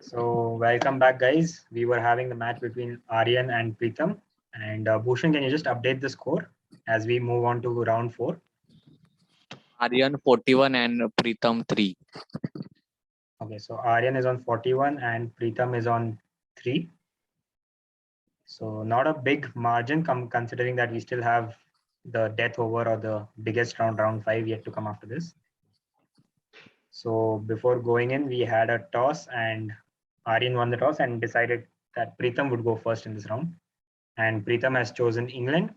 So welcome back, guys. We were having the match between Aaryan and Pritam. And Bhushan, can you just update the score as we move on to round 4? Aaryan 41 and Pritam 3. Okay, so Aaryan is on 41 and Pritam is on 3. So not a big margin considering that we still have the death over or the biggest round 5 yet to come after this. So before going in, we had a toss and Aaryan won the toss and decided that Pritam would go first in this round. And Pritam has chosen England.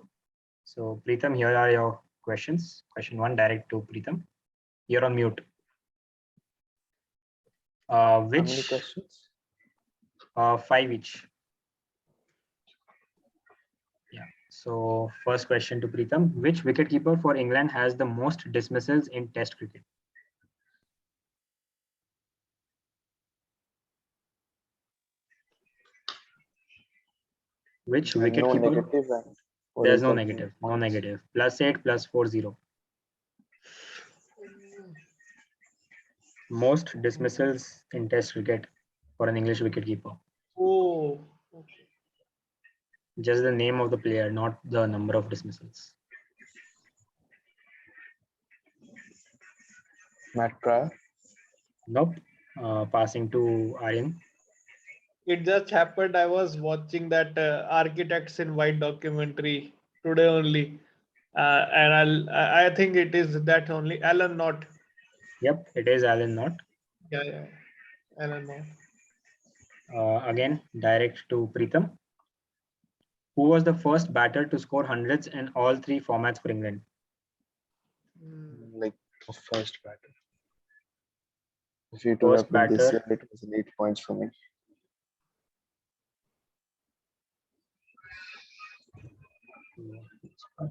So Pritam, here are your questions. Question 1, direct to Pritam. You're on mute. How many questions? 5 each. Yeah. So first question to Pritam. Which wicketkeeper for England has the most dismissals in Test cricket? Which wicketkeeper? No negative. There's no negative. No negative. +8 +40. Most dismissals in Test cricket for an English wicketkeeper. Oh, okay. Just the name of the player, not the number of dismissals. Matt Pryor. Nope. Passing to Aaryan. It just happened. I was watching that Architects in White documentary today only, and I think it is that only. Alan Knott. Yep, it is Alan Knott. Yeah, Alan Knott. Again, direct to Pritam. Who was the first batter to score hundreds in all 3 formats for England? Like first batter. If you do First have this batter. year, it was 8 points for me.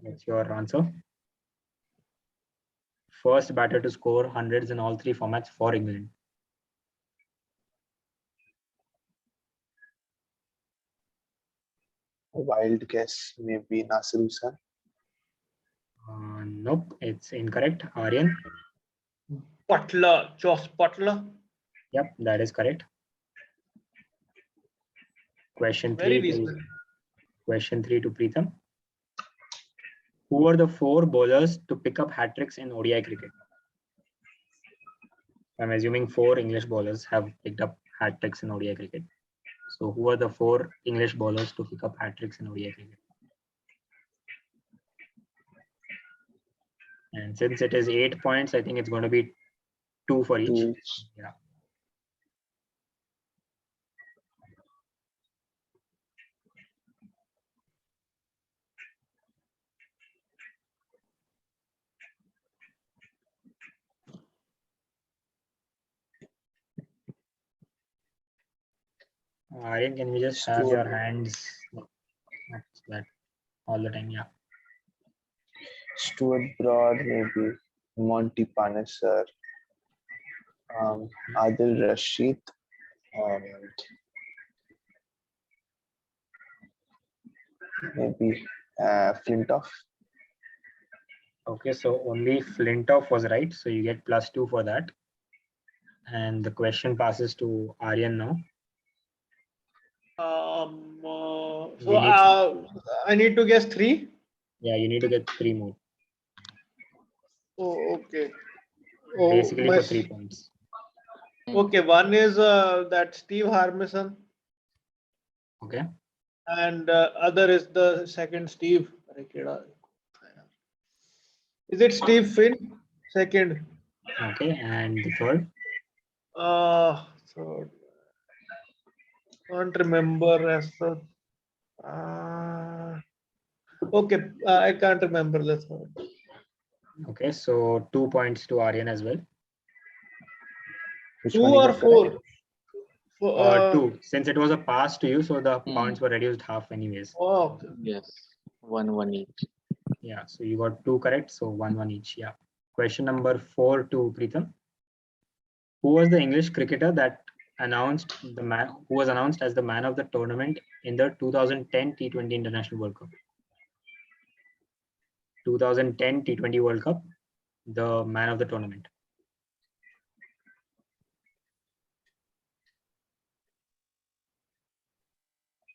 That's your answer. First batter to score hundreds in all 3 formats for England. A wild guess, maybe Nasir Hussain. Nope, it's incorrect. Aaryan. Josh Butler. Yep, that is correct. Question Very 3. recent. Question 3 to Pritam. Who were the 4 bowlers to pick up hat tricks in ODI cricket? I'm assuming 4 English bowlers have picked up hat tricks in ODI cricket. So who are the 4 English bowlers to pick up hat tricks in ODI cricket? And since it is 8 points, I think it's going to be 2 for each. 2 each. Yeah. Aaryan, can we just have your hands that all the time? Yeah. Stuart Broad, maybe Monty Panesar, Adil Rashid, and maybe Flintoff. Okay, so only Flintoff was right. So you get +2 for that. And the question passes to Aaryan now. I need to guess 3. Yeah, you need to get 3 more. Oh, okay. Basically for 3 points. Okay, one is that Steve Harmison. Okay. And other is the second Steve. Is it Steve Finn? Second. Okay, and the third? Third. Can't remember as the. Okay, I can't remember the third. Okay, so 2 points to Aaryan as well. Which 2 one or is 4? 2. Since it was a pass to you, so the points were reduced half anyways. Oh, okay. Yes, 1 each. Yeah, so you got 2 correct, so 1 each. Yeah. Question number 4 to Pritam. Who was the English cricketer that was announced as the man of the tournament in the 2010 T20 International World Cup? 2010 T20 World Cup, the man of the tournament.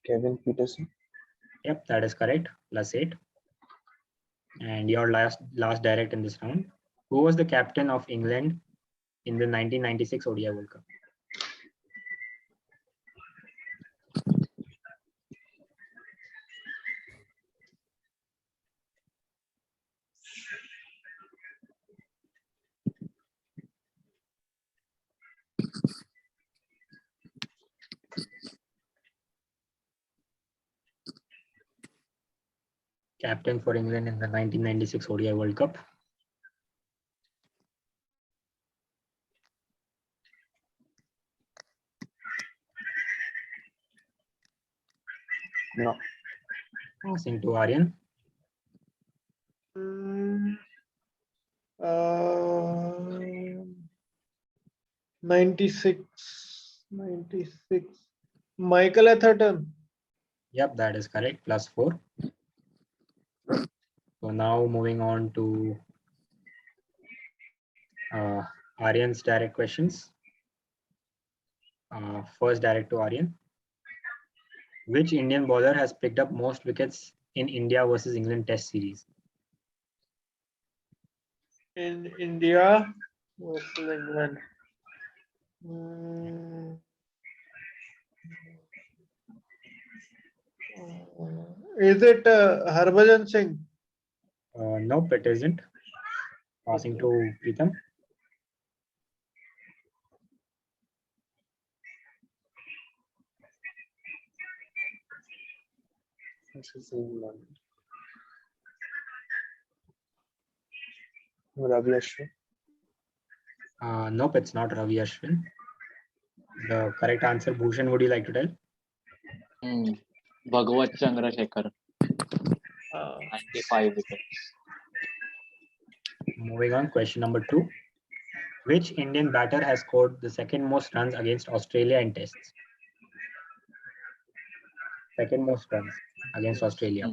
Kevin Peterson. Yep, that is correct. +8. And your last direct in this round. Who was the captain of England in the 1996 ODI World Cup? Captain for England in the 1996 ODI World Cup. No. Passing to Aaryan. Mm, 96. Michael Atherton. Yep, that is correct. +4. So now moving on to Aaryan's direct questions. First direct to Aaryan. Which Indian bowler has picked up most wickets in India versus England Test series? In India versus England. Mm. Is it Harbhajan Singh? Nope, it isn't. Passing to Pritam. Ravi Ashwin. Nope, it's not Ravi Ashwin. The correct answer, Bhushan, would you like to tell? Bhagwat Chandrasekhar, 95 wickets. Moving on, question number 2. Which Indian batter has scored the second most runs against Australia in tests? Second most runs against Australia.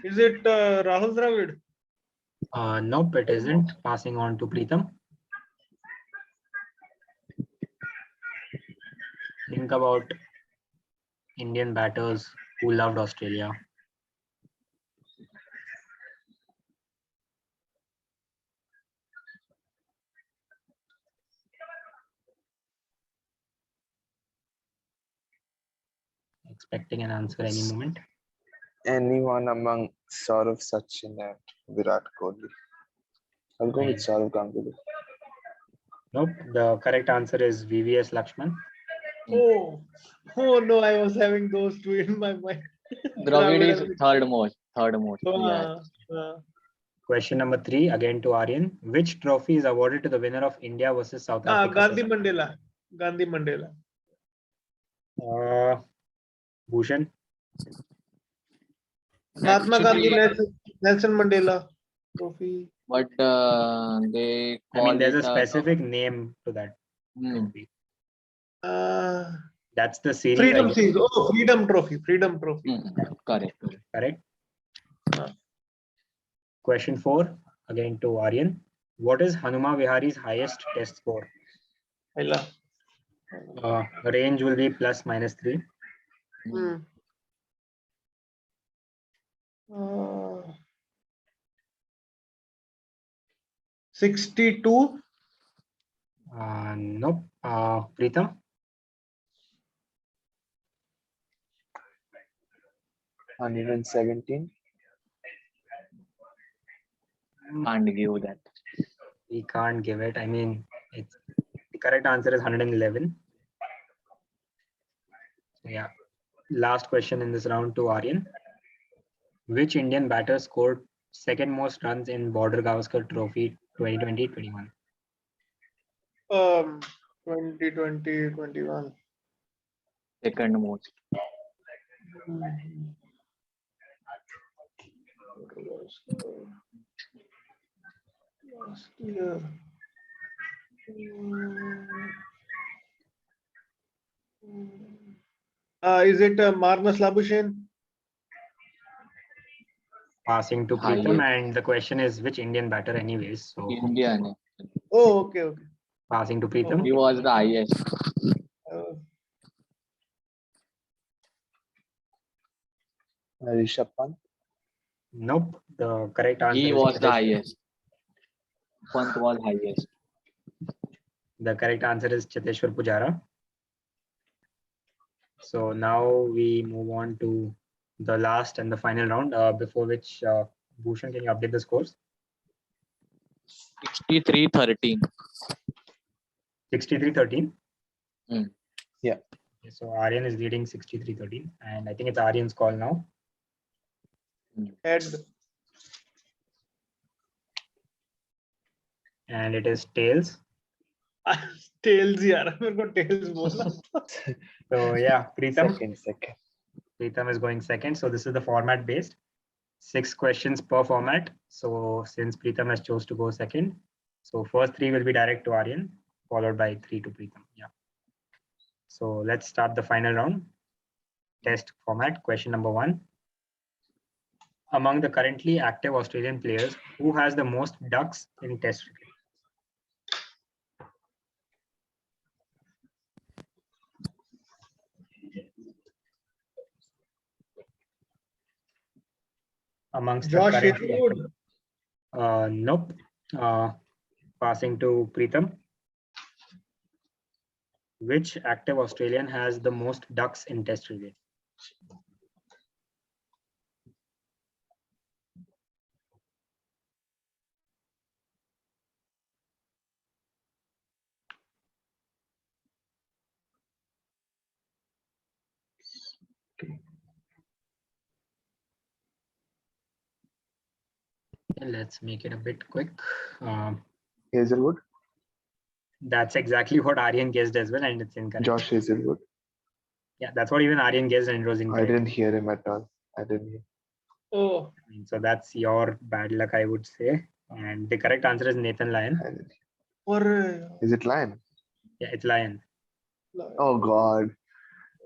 Is it Rahul Dravid? Nope, it isn't. Passing on to Pritam. Think about Indian batters who loved Australia. Expecting an answer any moment. Anyone among Saurav Sachin and Virat Kohli? I'll go with Saurav Ganguly. Nope, the correct answer is VVS Lakshman. Oh no, I was having those two in my mind. Dravid is third most. Yeah. Question number 3, again to Aaryan. Which trophy is awarded to the winner of India versus South Africa? Gandhi Mandela. Bhushan. Mahatma Actually, Gandhi, Nelson Mandela trophy. But they I call mean, there's a it specific name to that trophy. That's the series. Freedom Series. Oh, Freedom Trophy. Correct. Correct. Question 4, again to Aaryan. What is Hanuma Vihari's highest test score? Range will be ±3. 62. Nope. Pritam. 117. Can't give that. We can't give it. I mean, the correct answer is 111. Yeah. Last question in this round to Aaryan. Which Indian batter scored second most runs in Border Gavaskar Trophy 2020-21? 2020-21. Second most. Last year. Is it Marnus Labuschagne? Passing to Pritam, and the question is which Indian batter anyways. So Indian. Oh, okay, okay. Passing to Pritam. He was the highest. Uh, Rishabh Pant. Nope. The correct answer He is was the Cheteshwar. highest. Pant was highest. The correct answer is Cheteshwar Pujara. So now we move on to the last and the final round, before which Bhushan, can you update the scores? 63-13. 63-13. Hmm. Yeah. Okay, so Aaryan is leading 63-13, and I think it's Aaryan's call now. head. And it is tails. Tails यार मेरे को tails बोलना. So yeah, Pritam. Second. Pritam is going second. So this is the format based. 6 questions per format. So since Pritam has chose to go second, so first 3 will be direct to Aaryan, followed by 3 to Pritam. Yeah. So let's start the final round. Test format. Question number 1. Among the currently active Australian players, who has the most ducks in Test cricket? Amongst the Josh currently Hazelwood. nope. Passing to Pritam. Which active Australian has the most ducks in Test cricket? Okay, let's make it a bit quick. Hazelwood. That's exactly what Aaryan guessed as well, and it's incorrect. Josh Hazelwood. Yeah, that's what even Aaryan guessed, and it was I incorrect. didn't hear him at all. I didn't hear. Oh, So that's your bad luck, I would say. And the correct answer is Nathan Lyon. I didn't hear. और Is it Lion? Yeah, it's Lyon. Oh God.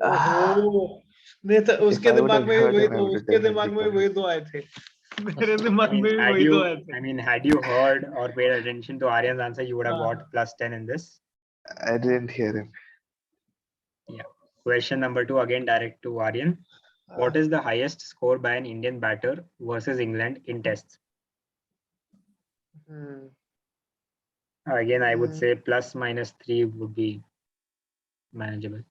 ओहो नहीं तो उसके I would दिमाग have में भी heard वही him, I दो would have उसके दिमाग में भी definitely वही दो आए थे मेरे दिमाग में भी वही दो आए थे I mean, had you heard or paid attention to Aryan's answer, you would have got plus 10 in this. I didn't hear him. Yeah. Question number 2, again direct to Aaryan. What is the highest score by an Indian batter versus England in tests? Again, I would say plus minus 3 would be manageable.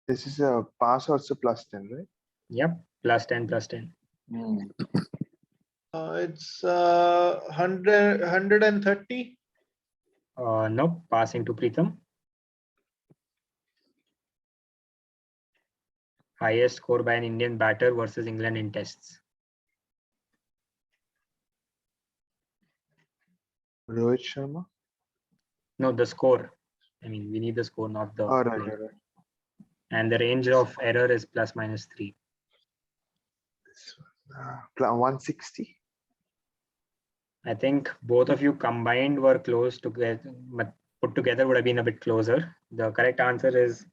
This is a pass also plus 10, right? Yep, plus 10, plus 10. It's 130. Nope, passing to Pritam. Highest score by an Indian batter versus England in tests. Rohit Sharma. No, the score. I mean, we need the score, not the Oh, right, player. right. And the range of error is plus minus 3. This one. 160. I think both of you combined were close to get, but put together would have been a bit closer. The correct answer is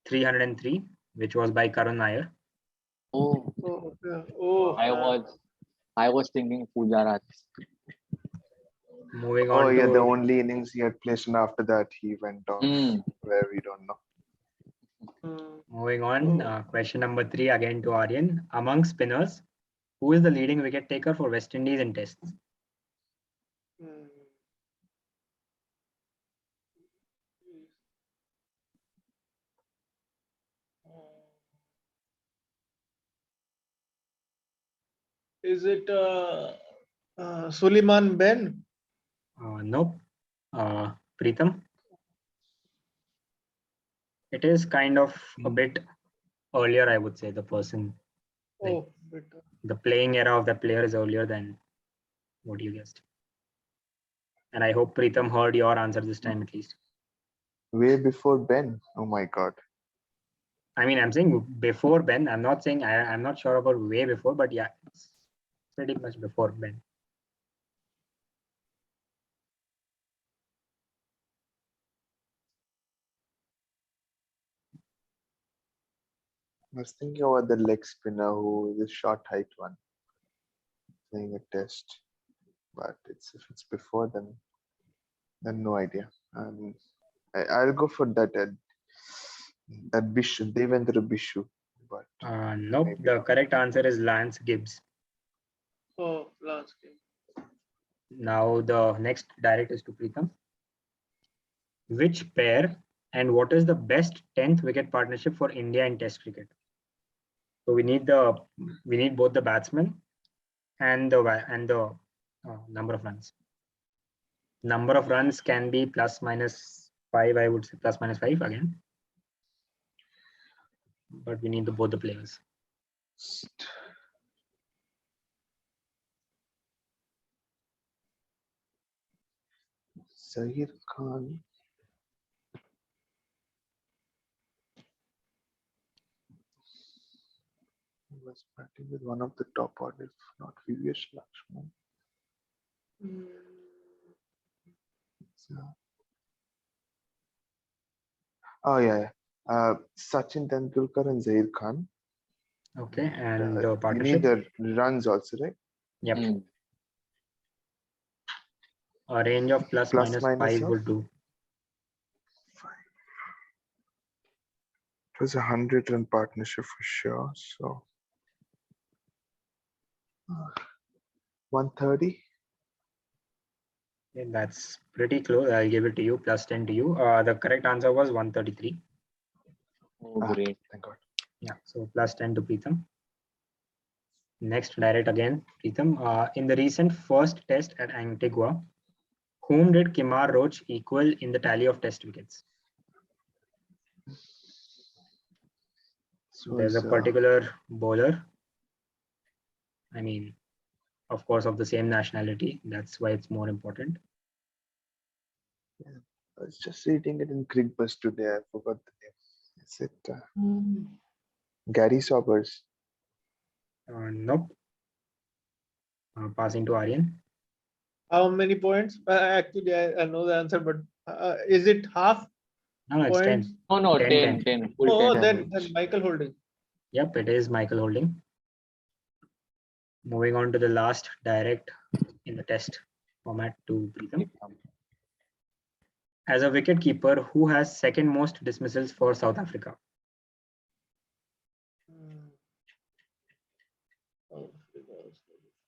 303, which was by Karun Nair. Oh, I was thinking Pujarat. Moving Oh, on yeah, to the only innings he had placed, and after that he went off where we don't know. Question number 3 again to Aaryan. Among spinners, who is the leading wicket taker for West Indies in tests? Is it Suleiman Ben? Nope. Pritam. It is kind of a bit earlier, I would say. The person, Oh, the playing era of the player is earlier than what you guessed. And I hope Pritam heard your answer this time at least. Way before Ben. Oh my God. I mean, I'm saying before Ben. I'm not saying I'm not sure about way before, but yeah, it's pretty much before Ben. I was thinking about the leg spinner who is a short height one playing a test, but if it's before then no idea. I'll go for that Bishu, Devendra Bishu, but Nope. maybe The not. correct answer is Lance Gibbs. Oh, last game. Now the next direct is to Pritam. Which pair and what is the best 10th wicket partnership for India in Test cricket? So we need both the batsmen and the number of runs. Number of runs can be plus minus 5. I would say plus minus 5 again. But we need both the players. Zahir Khan. Was batting with one of the top orders, not VVS Lakshman. Oh yeah. Sachin Tendulkar and Zahir Khan. Okay, and the You need partnership. the runs also, right? Yep. Mm. A range of plus minus 5 of? would do. It was 100-run partnership for sure. So 130. Okay, that's pretty close. I'll give it to you. Plus 10 to you. The correct answer was 133. Oh, great. Thank God. Yeah. So plus 10 to Pritam. Next direct again, Pritam. In the recent first test at Antigua, whom did Kimar Roach equal in the tally of test wickets? So There's a particular bowler. I mean, of course, of the same nationality. That's why it's more important. I was just reading it in Crickbus today. I forgot the name. Is it Gary Sobers? Nope. Passing to Aaryan. How many points? Actually, I know the answer, but is it half No, it's points? 10. Oh no, 10, 10. Full Oh, 10. then Michael Holding. Yep, it is Michael Holding. Moving on to the last direct in the test format to Pritam. As a wicketkeeper, who has second most dismissals for South Africa?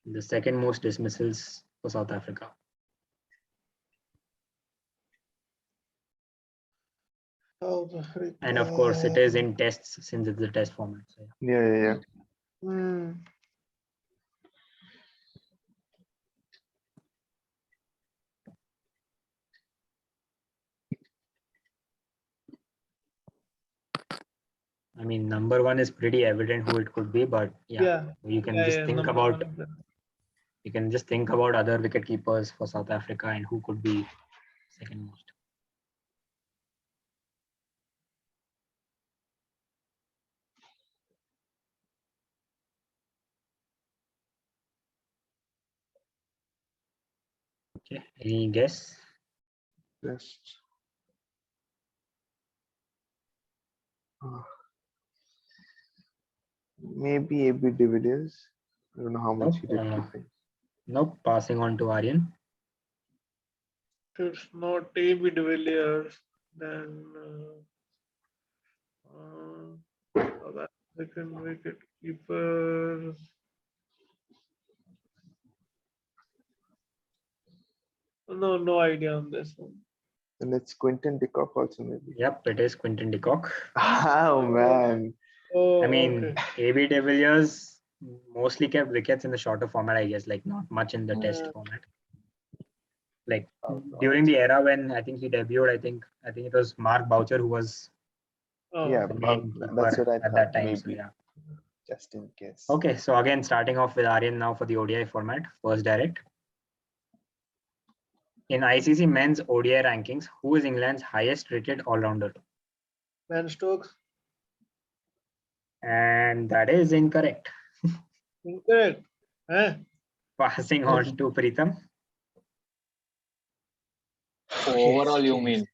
The second most dismissals for South Africa. And of course, it is in tests since it's the test format. So Yeah. I mean, number one is pretty evident who it could be, but you can just think about other wicket keepers for South Africa and who could be second most. Okay, any guess? Yes. Maybe AB de Villiers. I don't know how much he did keeping. Nope, passing on to Aaryan. It's not AB de Villiers, then South African wicket keeper. No idea on this one. And it's Quinton de Kock also maybe. Yep, it is Quinton de Kock. Oh man. Oh, I mean, okay. AB de Villiers mostly kept wickets in the shorter format, I guess, like not much in the test format. Like during the era when I think he debuted, I think it was Mark Boucher who was Yeah, the main that's what I at thought. that time. Maybe. So yeah. Just in case. Okay, so again, starting off with Aaryan now for the ODI format, first direct. In ICC men's ODI rankings, who is England's highest rated all-rounder? Ben Stokes. And that is incorrect. Incorrect. Passing on to Pritam. Overall, you mean?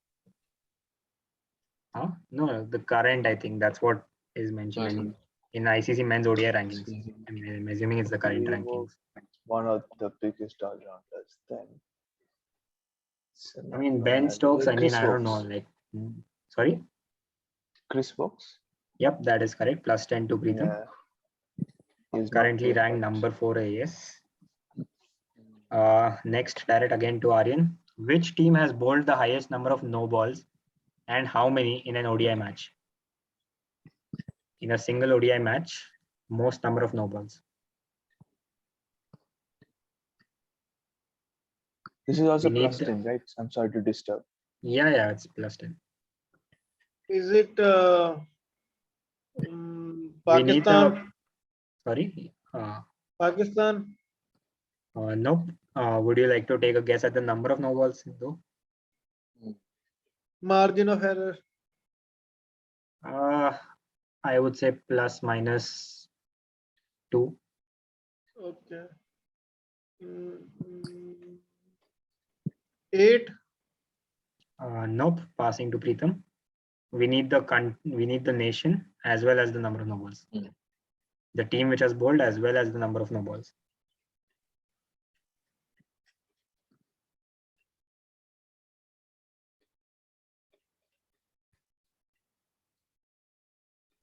No, the current, I think that's what is mentioned. in ICC men's ODI rankings. I mean, I'm assuming it's the current rankings. One of the biggest all-rounders then. I mean, Ben Stokes, I mean, I don't know, like, sorry? Chris Box? Yep, that is correct. Plus 10 to Pritam. Yeah. He's not Currently playing ranked much. number 4 AS. Next, direct again to Aaryan. Which team has bowled the highest number of no balls and how many in an ODI match? In a single ODI match, most number of no balls. This is also We need plus 10, right? I'm sorry to disturb. Yeah, it's plus 10. Is it We need Pakistan? Sorry? Pakistan? Nope. Would you like to take a guess at the number of no balls though? Margin of error. I would say plus minus 2. Okay. 8. Nope. Passing to Pritam. We need the nation as well as the number of no balls. The team which has bowled as well as the number of no balls.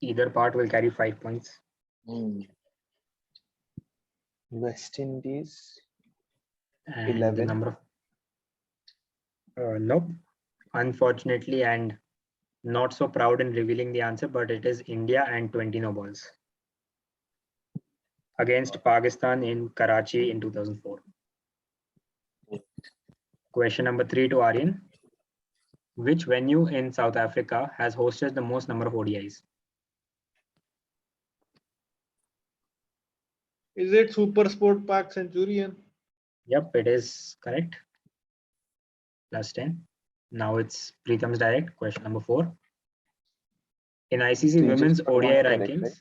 Either part will carry 5 points. West Indies, And 11. the number of nope. Unfortunately, and not so proud in revealing the answer, but it is India and 20 no balls against Pakistan in Karachi in 2004. Question number 3 to Aaryan. Which venue in South Africa has hosted the most number of ODIs? Is it Super Sport Park Centurion? Yep, it is correct. Plus 10. Now it's Pritam's direct. Question number 4. In ICC So you women's just got ODI one correct, rankings. right?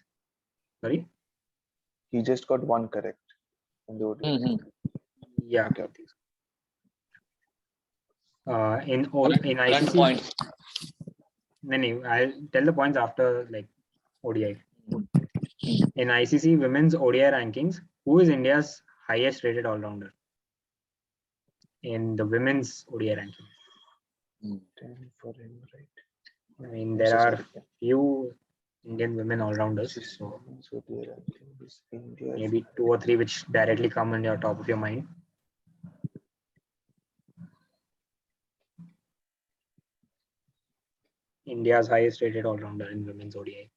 Sorry? He just got one correct in the ODI. Yeah. Okay. I think so. In Correct ICC, point. no, I'll tell the points after like ODI. In ICC women's ODI rankings, who is India's highest rated all-rounder in the women's ODI ranking? 10 for him, right? I mean, there are few Indian women all-rounders, so So the ranking is India. maybe 2 or 3 which directly come on your top of your mind. India's highest rated all-rounder in women's ODI.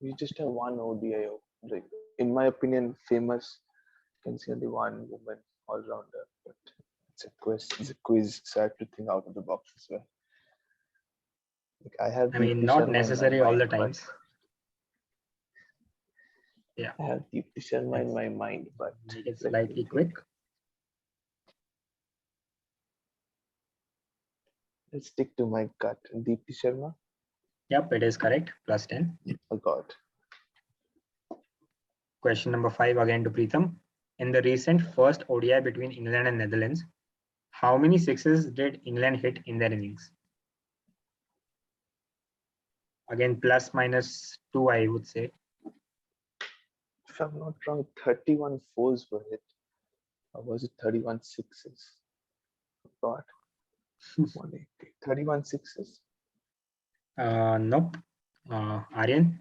We just have one ODI. Like, in my opinion, famous. You can see only one woman all-rounder, but it's a quiz, so I have to think out of the box as well. Like I mean, not necessary all the times. Yeah. I have Deepti Sharma in my mind, but Make it let slightly me quick. think. Let's stick to my gut. Deepti Sharma. Yep, it is correct. Plus 10. Oh God. Question number 5 again to Pritam. In the recent first ODI between England and Netherlands, how many sixes did England hit in their innings? Again, plus minus 2, I would say. If I'm not wrong, 31 fours were hit. Or was it 31 sixes? Oh God. 180. 31 sixes. Nope. Aaryan?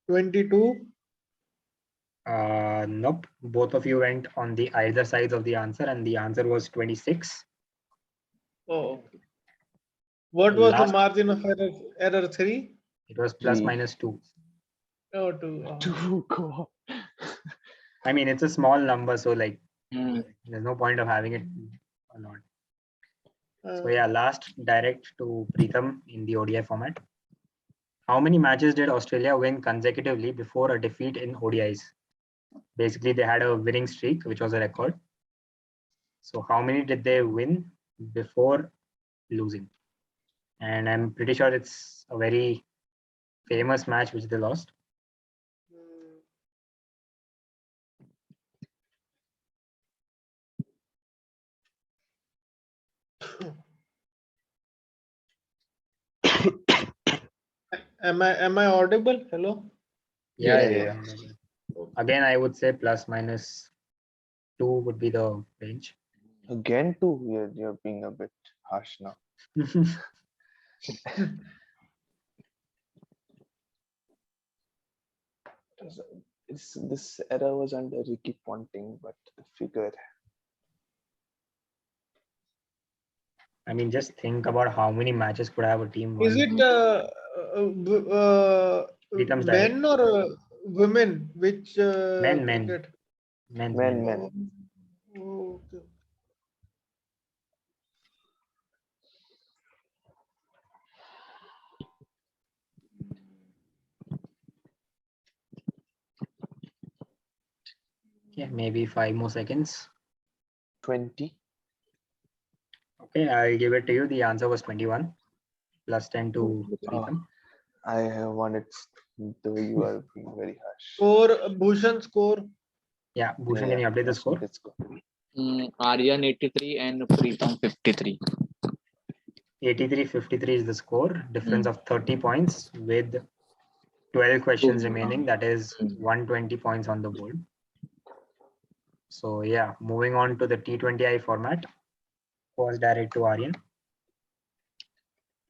22. Nope. Both of you went on the either sides of the answer, and the answer was 26. Oh. What was Last- the margin of error? 3? It was plus 3. minus 2. Oh, 2. Oh. 2. God. I mean, it's a small number, so like Hmm. there's no point of having it a lot. So Uh, yeah, last direct to Pritam in the ODI format. How many matches did Australia win consecutively before a defeat in ODIs? Basically, they had a winning streak, which was a record. So how many did they win before losing? And I'm pretty sure it's a very famous match which they lost. Am I audible? Hello. Yeah, Yes, yeah, yes. yeah. Again, I would say plus minus 2 would be the range. Again, too. You're being a bit harsh now. This era was under Ricky Ponting, but I figure I mean, just think about how many matches could have a team won. Is it Pritam's direct. men or women? Which Men. cricket? Men. men. Oh, okay. Yeah, maybe 5 more seconds. 20. Okay, I'll give it to you. The answer was 21 plus 10 to Oh. Pritam. I have won it, though you are being very harsh. Score, Bhushan score. Yeah, Bhushan, can you update the score? Let's go. Aaryan 83 and Pritam 53. 83-53 is the score. Difference of 30 points with 12 questions remaining. That is 120 points on the board. So yeah, moving on to the T20I format. First direct to Aaryan.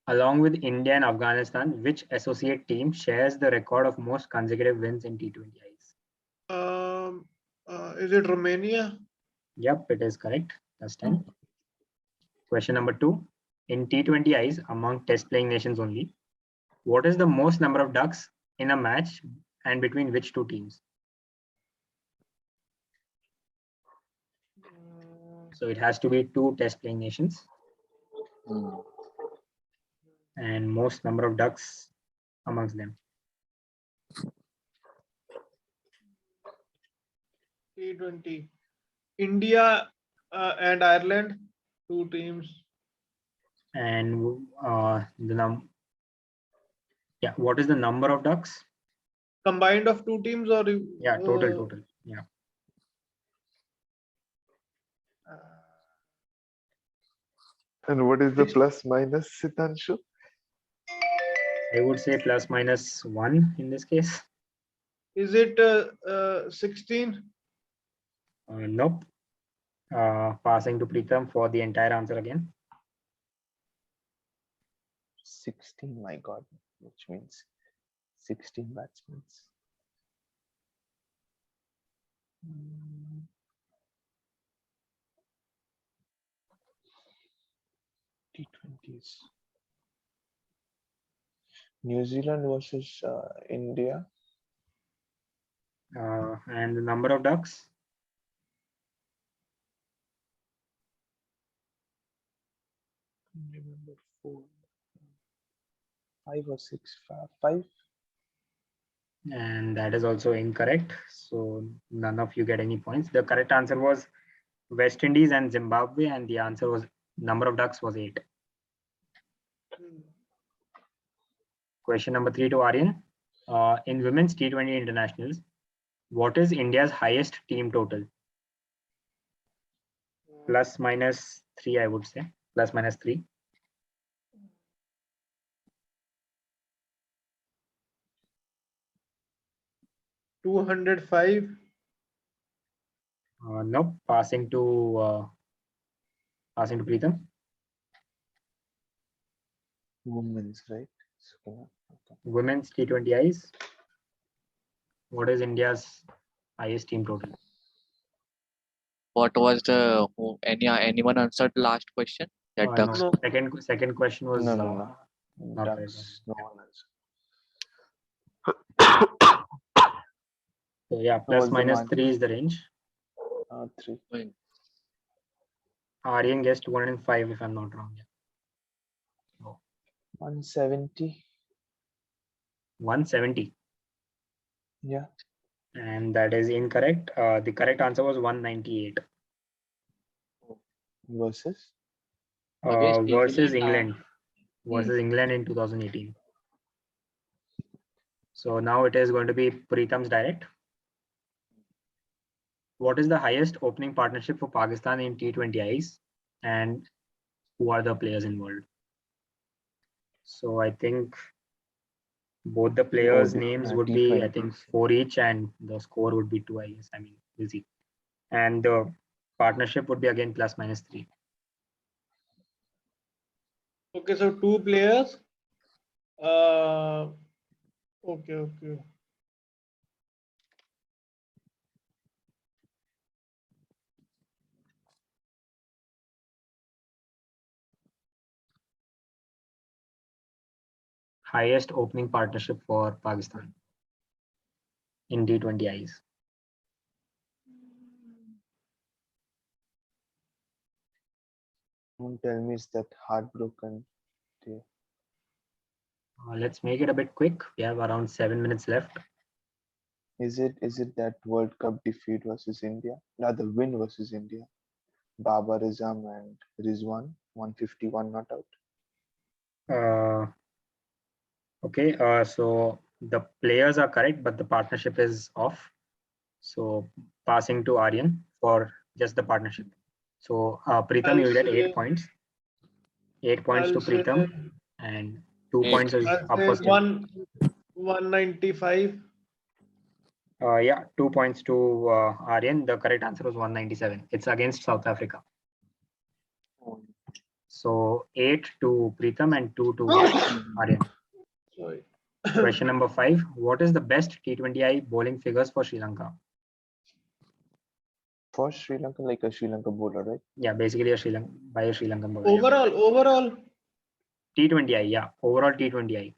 Along with India and Afghanistan, which associate team shares the record of most consecutive wins in T20Is? Is it Romania? Yep, it is correct. That's 10. Question number 2. In T20Is, among test playing nations only, what is the most number of ducks in a match and between which two teams? So it has to be two test playing nations and most number of ducks amongst them. T20. India and Ireland, two teams. And what is the number of ducks? Combined of two teams or Yeah, total. Yeah. And what is the plus minus, Sitanshu? I would say plus minus 1 in this case. Is it 16? Nope. Passing to Pritam for the entire answer again. 16, my God, which means 16 batsmen. T20s. New Zealand versus India. And the number of ducks? Remember 4, 5 or 6, 5. And that is also incorrect. So none of you get any points. The correct answer was West Indies and Zimbabwe, and the answer was number of ducks was 8. Question number 3 to Aaryan. In women's T20 internationals, what is India's highest team total? Plus minus 3, I would say. Plus minus 3. $205. Nope. Passing to Pritam. Women's, right? Okay. Women's T20Is. What is India's highest team total? What was the anyone answered last question? That ducks. No. Second question was No. not right. Ducks, no one else. So yeah, plus minus 3 is the range. 3. Aaryan guessed 105 if I'm not wrong. Yeah. 170. 170. Yeah. And that is incorrect. The correct answer was 198. Versus? Versus England. Versus England in 2018. So now it is going to be Pritam's direct. What is the highest opening partnership for Pakistan in T20Is? And who are the players involved? So I think Both the players' Odis, names would be, I T20s. think, 4 each, and the score would be 2, I guess. I mean, easy. And the partnership would be again plus minus 3. Okay, so 2 players. Okay. Highest opening partnership for Pakistan in T20Is. Don't tell me it's that heartbroken day. Let's make it a bit quick. We have around 7 minutes left. Is it that World Cup defeat versus India? Rather win versus India. Babar Azam and Rizwan, 151 not out. Okay, so the players are correct, but the partnership is off. So passing to Aaryan for just the partnership. So Pritam, I'll you will get 8 say- points. 8 points to I'll say- Pritam, and 2 Eight. points is I'll up say for Skill. 195. Yeah, 2 points to Aaryan. The correct answer was 197. It's against South Africa. So 8 to Pritam and 2 to Aaryan. Sorry. Question number 5. What is the best T20I bowling figures for Sri Lanka? For Sri Lanka, like a Sri Lanka bowler, right? Yeah, basically a Sri Lankan bowler. Yeah. Overall. T20I, yeah. Overall T20I.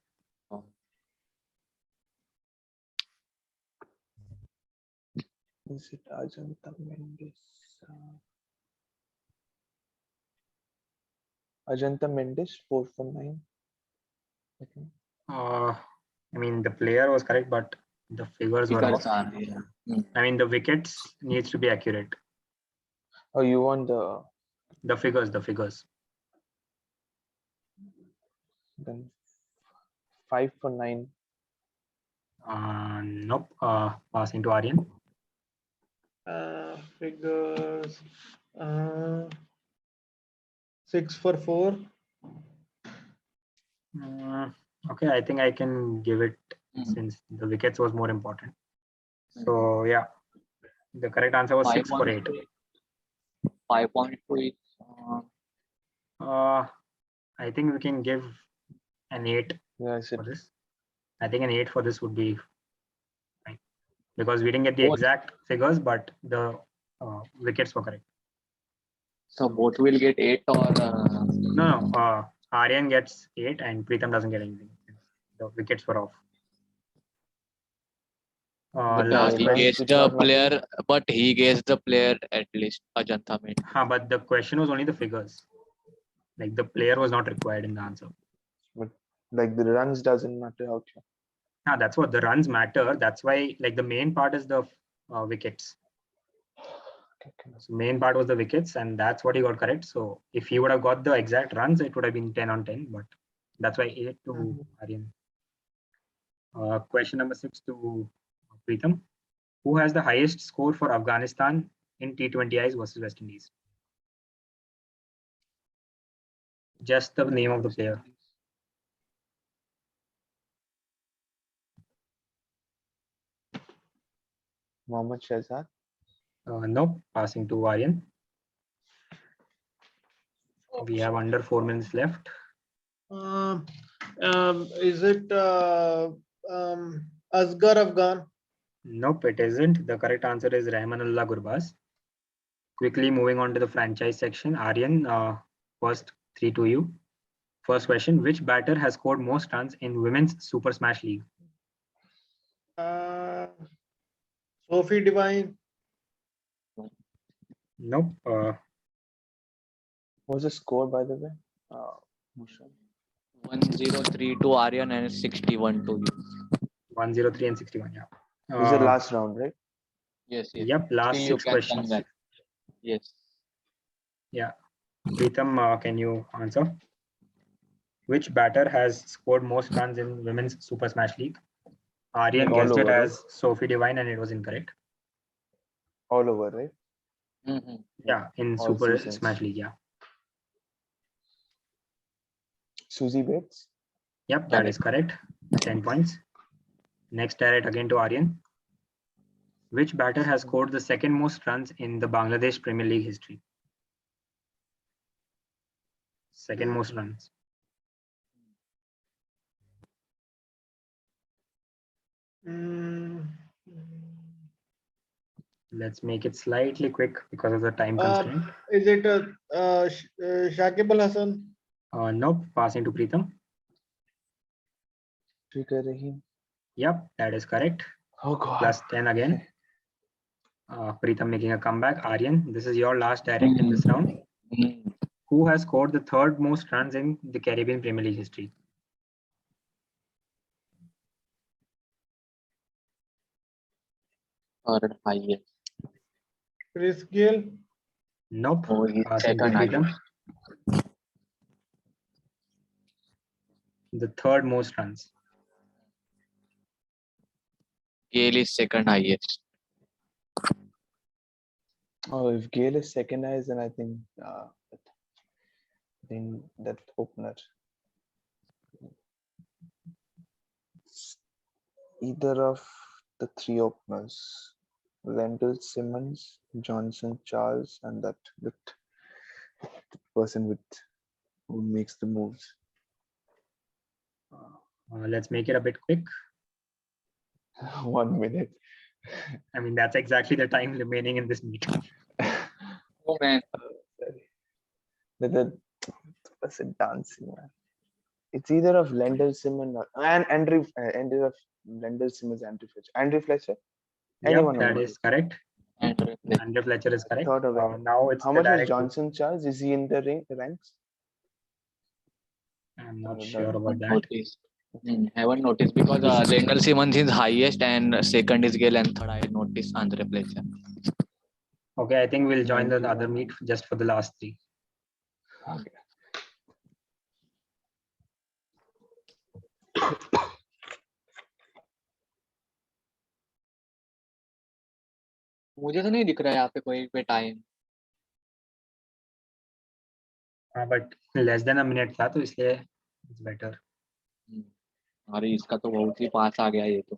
Is it Ajanta Mendes? Ajanta Mendes, 4 for 9. Okay. I mean, the player was correct, but the figures were Figures off. are, yeah. I mean, the wickets needs to be accurate. Oh, you want the The figures. then 5 for 9. Nope. Passing to Aaryan. Figures. 6 for 4. Okay, I think I can give it since the wickets was more important. So yeah, the correct answer was 6 for 8. 5 points to each. I think we can give an 8 Yeah, I said for this. I think an 8 for this would be fine because we didn't get the Both. exact figures, but the wickets were correct. So both will get 8 or No. Aaryan gets 8 and Pritam doesn't get anything. The wickets were off. Last he question. guessed Which the one, Rahul? player, but he guessed the player at least. Ajanta Mendes. But the question was only the figures. Like the player was not required in the answer. But like the runs doesn't matter out here. That's what the runs matter. That's why like the main part is the wickets. Okay. So main part was the wickets, and that's what he got correct. So if he would have got the exact runs, it would have been 10 on 10. But that's why 8 to Aaryan. Question number 6 to Pritam. Who has the highest score for Afghanistan in T20Is versus West Indies? Just the name of the player. Mohammad Shahzad. No, passing to Aaryan. We have under 4 minutes left. Is it Asghar Afghan? Nope, it isn't. The correct answer is Rahmanullah Gurbaz. Quickly moving on to the franchise section. Aaryan, first 3 to you. First question, which batter has scored most runs in Women's Super Smash League? Sophie Divine. Nope. What's the score, by the way? Mushan. 103 to Aaryan and 61 to you. 103 and 61, yeah. This is the last round, right? Yes. Yep, last Still you 6 can questions. come back. Yes. Yeah. Pritam, can you answer? Which batter has scored most runs in Women's Super Smash League? Aaryan Like all guessed it over, as Sophie Divine and it was incorrect. All over, right? Yeah, in All Super seasons. Smash League, yeah. Susie Bates. Yep, that is correct. 10 points. Next direct again to Aaryan. Which batter has scored the second most runs in the Bangladesh Premier League history? Second most runs. Mm, Let's make it slightly quick because of the time constraint. is it Shakib Al Hasan? Nope, passing to Pritam. Trigger Rahim. Yep, that is correct. Oh God. Plus 10 again. Pritam making a comeback. Aaryan, this is your last direct in this round. Who has scored the third most runs in the Caribbean Premier League history? Third highest. Chris Gayle? Nope. Oh, he's Passing to second Pritam. highest. The third most runs. Gale is second highest. Oh, if Gale is second highest, then I think that opener. Either of the three openers, Lendl Simmons, Johnson Charles, and that person who makes the moves. Let's make it a bit quick. 1 minute. I mean, that's exactly the time remaining in this meeting. Oh man. Sorry. The person dancing, man. It's either of Lendl Simmons and Andrew of Lendl Simmons, Andrew Fletcher. Andrew Fletcher? Anyone Yep, that on is correct. And Andrew Fletcher is correct. Thought of it. Now it's How the much was direct. Johnson Charles? Is he in the ranks? I'm not No, sure about that. noticed. Haven't noticed because Lendl Simmons is highest and second is Gale and third I noticed Andre Fletcher. Okay, I think we'll join the 91. other meet just for the last three. Okay. मुझे तो नहीं दिख रहा है यहाँ पे कोई पे time. But less than a minute था तो इसलिए it's better. अरे इसका तो बहुत ही पास आ गया ये तो.